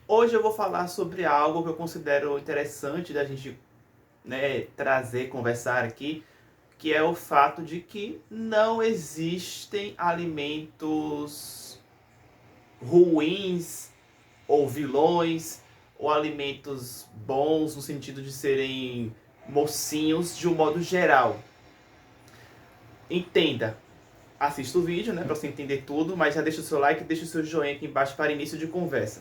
Hoje eu vou falar sobre algo que eu considero interessante da gente, né, trazer, conversar aqui, que é o fato de que não existem alimentos ruins ou vilões, ou alimentos bons no sentido de serem mocinhos de um modo geral. Entenda, assista o vídeo, né, para você entender tudo, mas já deixa o seu like e deixa o seu joinha aqui embaixo para início de conversa.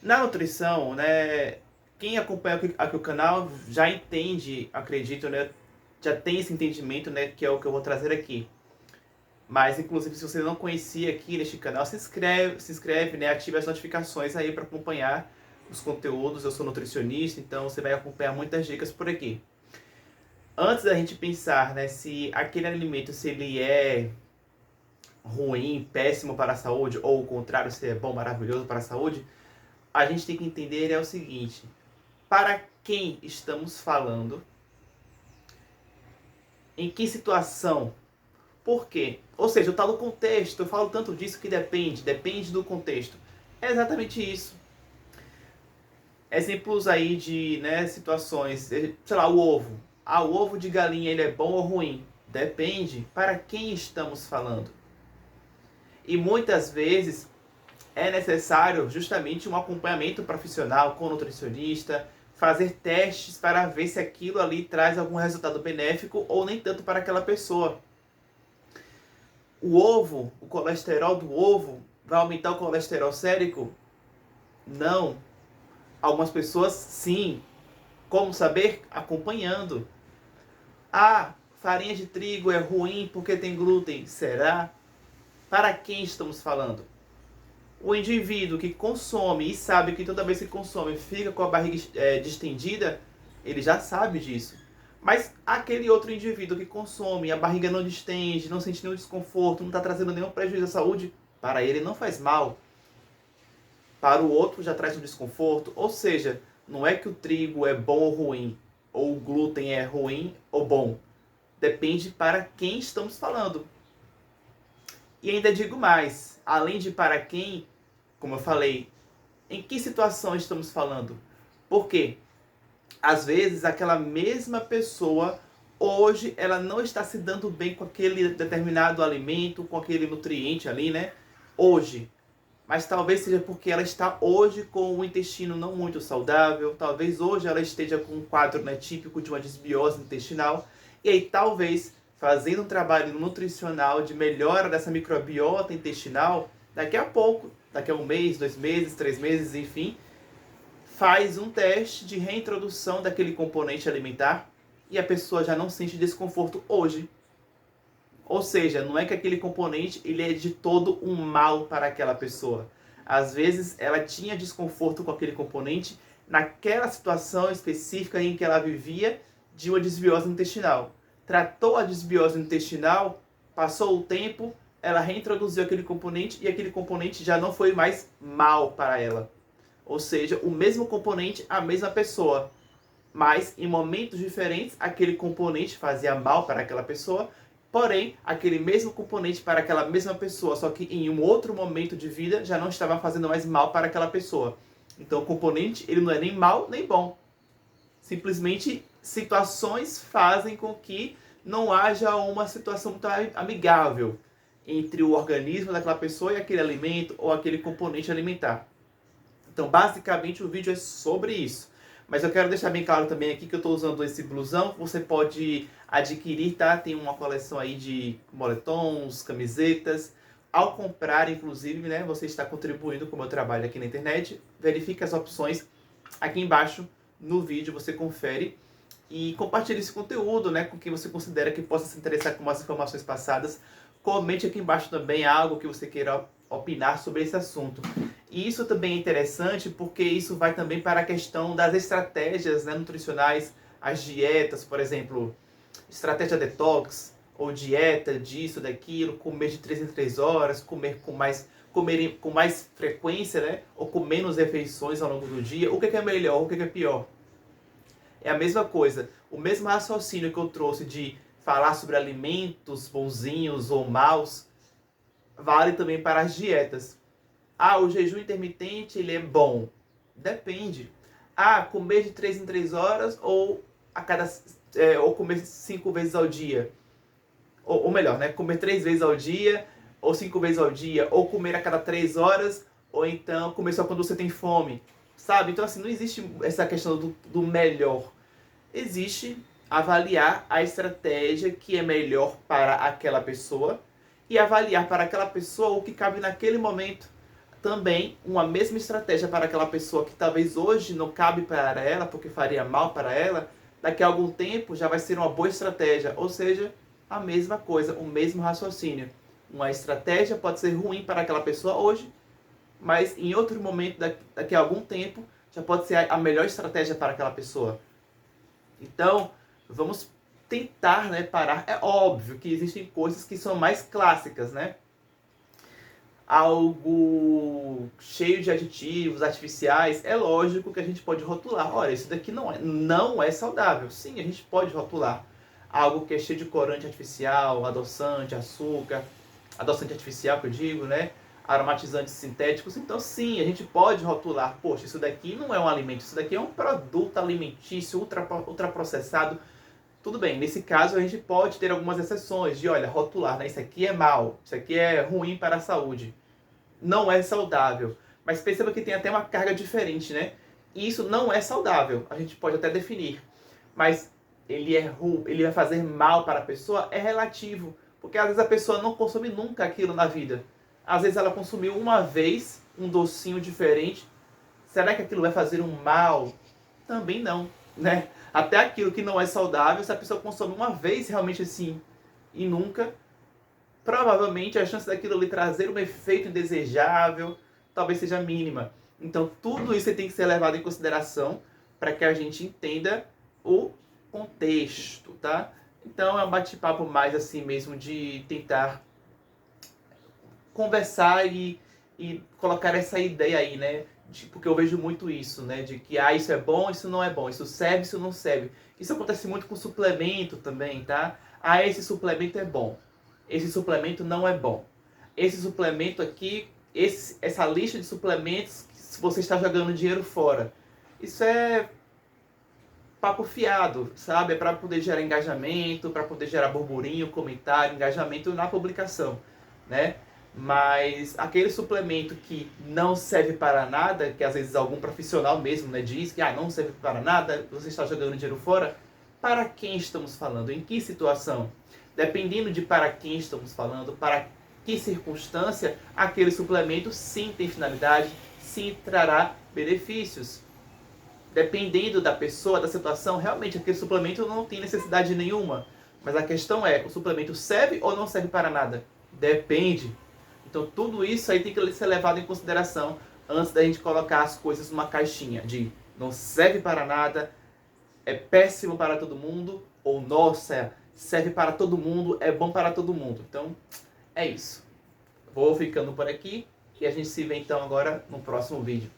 Na nutrição, né, quem acompanha aqui o canal já entende, acredito, né, já tem esse entendimento, né, que é o que eu vou trazer aqui. Mas, inclusive, se você não conhecia aqui neste canal, se inscreve, né, ative as notificações aí para acompanhar os conteúdos. Eu sou nutricionista, então você vai acompanhar muitas dicas por aqui. Antes da gente pensar, né, se aquele alimento, se ele é ruim, péssimo para a saúde, ou o contrário, se é bom, maravilhoso para a saúde, a gente tem que entender é o seguinte: para quem estamos falando, em que situação, por quê? Ou seja, está no contexto, eu falo tanto disso que depende do contexto. É exatamente isso. Exemplos aí de, né, situações, sei lá, o ovo. Ah, o ovo de galinha ele é bom ou ruim? Depende para quem estamos falando. E muitas vezes é necessário justamente um acompanhamento profissional com o nutricionista, fazer testes para ver se aquilo ali traz algum resultado benéfico ou nem tanto para aquela pessoa. O ovo, o colesterol do ovo, vai aumentar o colesterol sérico? Não. Algumas pessoas sim. Como saber? Acompanhando. Ah, farinha de trigo é ruim porque tem glúten. Será? Para quem estamos falando? O indivíduo que consome e sabe que toda vez que consome fica com a barriga distendida, ele já sabe disso. Mas aquele outro indivíduo que consome, a barriga não distende, não sente nenhum desconforto, não está trazendo nenhum prejuízo à saúde, para ele não faz mal. Para o outro já traz um desconforto. Ou seja, não é que o trigo é bom ou ruim, ou o glúten é ruim ou bom. Depende para quem estamos falando. E ainda digo mais, além de para quem, como eu falei, em que situação estamos falando? Por quê? Às vezes aquela mesma pessoa hoje ela não está se dando bem com aquele determinado alimento, com aquele nutriente ali, né? Hoje. Mas talvez seja porque ela está hoje com o intestino não muito saudável, talvez hoje ela esteja com um quadro, né, típico de uma desbiose intestinal, e aí talvez fazendo um trabalho nutricional de melhora dessa microbiota intestinal, daqui a pouco, daqui a um mês, 2 meses, 3 meses, enfim, faz um teste de reintrodução daquele componente alimentar e a pessoa já não sente desconforto hoje. Ou seja, não é que aquele componente ele é de todo um mal para aquela pessoa. Às vezes ela tinha desconforto com aquele componente naquela situação específica em que ela vivia de uma desbiose intestinal. Tratou a desbiose intestinal, passou o tempo, ela reintroduziu aquele componente e aquele componente já não foi mais mal para ela. Ou seja, o mesmo componente, a mesma pessoa. Mas em momentos diferentes, aquele componente fazia mal para aquela pessoa, porém, aquele mesmo componente para aquela mesma pessoa, só que em um outro momento de vida, já não estava fazendo mais mal para aquela pessoa. Então, o componente, ele não é nem mal nem bom. Simplesmente, situações fazem com que não haja uma situação muito amigável entre o organismo daquela pessoa e aquele alimento ou aquele componente alimentar. Então, basicamente, o vídeo é sobre isso. Mas eu quero deixar bem claro também aqui que eu estou usando esse blusão. Você pode adquirir, tá? Tem uma coleção aí de moletons, camisetas. Ao comprar, inclusive, né, você está contribuindo com o meu trabalho aqui na internet. Verifique as opções aqui embaixo no vídeo, você confere. E compartilhe esse conteúdo, né, com quem você considera que possa se interessar com as informações passadas. Comente aqui embaixo também algo que você queira opinar sobre esse assunto. E isso também é interessante porque isso vai também para a questão das estratégias, né, nutricionais, as dietas, por exemplo, estratégia detox, ou dieta disso, daquilo, comer de 3 em 3 horas, comer com mais frequência, né, ou com menos refeições ao longo do dia. O que é melhor, o que é pior? É a mesma coisa. O mesmo raciocínio que eu trouxe de falar sobre alimentos bonzinhos ou maus, vale também para as dietas. Ah, o jejum intermitente, ele é bom. Depende. Ah, comer de 3 em 3 horas ou ou comer 5 vezes ao dia. Ou melhor, né? Comer 3 vezes ao dia, ou 5 vezes ao dia, ou comer a cada 3 horas, ou então comer só quando você tem fome. Sabe? Então, assim, não existe essa questão do melhor. Existe avaliar a estratégia que é melhor para aquela pessoa e avaliar para aquela pessoa o que cabe naquele momento. Também uma mesma estratégia para aquela pessoa que talvez hoje não cabe para ela, porque faria mal para ela, daqui a algum tempo já vai ser uma boa estratégia. Ou seja, a mesma coisa, o mesmo raciocínio. Uma estratégia pode ser ruim para aquela pessoa hoje, mas em outro momento, daqui a algum tempo, já pode ser a melhor estratégia para aquela pessoa. Então, vamos tentar, né, parar. É óbvio que existem coisas que são mais clássicas, né? Algo cheio de aditivos artificiais, é lógico que a gente pode rotular. Olha, isso daqui não é saudável. Sim, a gente pode rotular. Algo que é cheio de corante artificial, adoçante, açúcar, adoçante artificial que eu digo, né? Aromatizantes sintéticos. Então, sim, a gente pode rotular. Poxa, isso daqui não é um alimento, isso daqui é um produto alimentício ultraprocessado. Tudo bem, nesse caso a gente pode ter algumas exceções de, olha, rotular, né? Isso aqui é mal, isso aqui é ruim para a saúde, não é saudável. Mas perceba que tem até uma carga diferente, né? E isso não é saudável, a gente pode até definir. Mas ele vai fazer mal para a pessoa, é relativo. Porque às vezes a pessoa não consome nunca aquilo na vida. Às vezes ela consumiu uma vez um docinho diferente. Será que aquilo vai fazer um mal? Também não, né? Até aquilo que não é saudável, se a pessoa consome uma vez realmente assim e nunca, provavelmente a chance daquilo lhe trazer um efeito indesejável talvez seja mínima. Então tudo isso tem que ser levado em consideração para que a gente entenda o contexto, tá? Então é um bate-papo mais assim mesmo de tentar conversar e colocar essa ideia aí, né? Porque eu vejo muito isso, né? De que isso é bom, isso não é bom, isso serve, isso não serve. Isso acontece muito com suplemento também, tá? Esse suplemento é bom, esse suplemento não é bom. Esse suplemento aqui, essa lista de suplementos, se você está jogando dinheiro fora. Isso é papo fiado, sabe? É para poder gerar engajamento, para poder gerar burburinho, comentário, engajamento na publicação, né? Mas aquele suplemento que não serve para nada, que às vezes algum profissional mesmo, né, diz que não serve para nada, você está jogando dinheiro fora, para quem estamos falando? Em que situação? Dependendo de para quem estamos falando, para que circunstância, aquele suplemento sim tem finalidade, sim trará benefícios. Dependendo da pessoa, da situação, realmente aquele suplemento não tem necessidade nenhuma. Mas a questão é, o suplemento serve ou não serve para nada? Depende. Então tudo isso aí tem que ser levado em consideração antes da gente colocar as coisas numa caixinha de não serve para nada, é péssimo para todo mundo, ou nossa, serve para todo mundo, é bom para todo mundo. Então é isso. Vou ficando por aqui e a gente se vê então agora no próximo vídeo.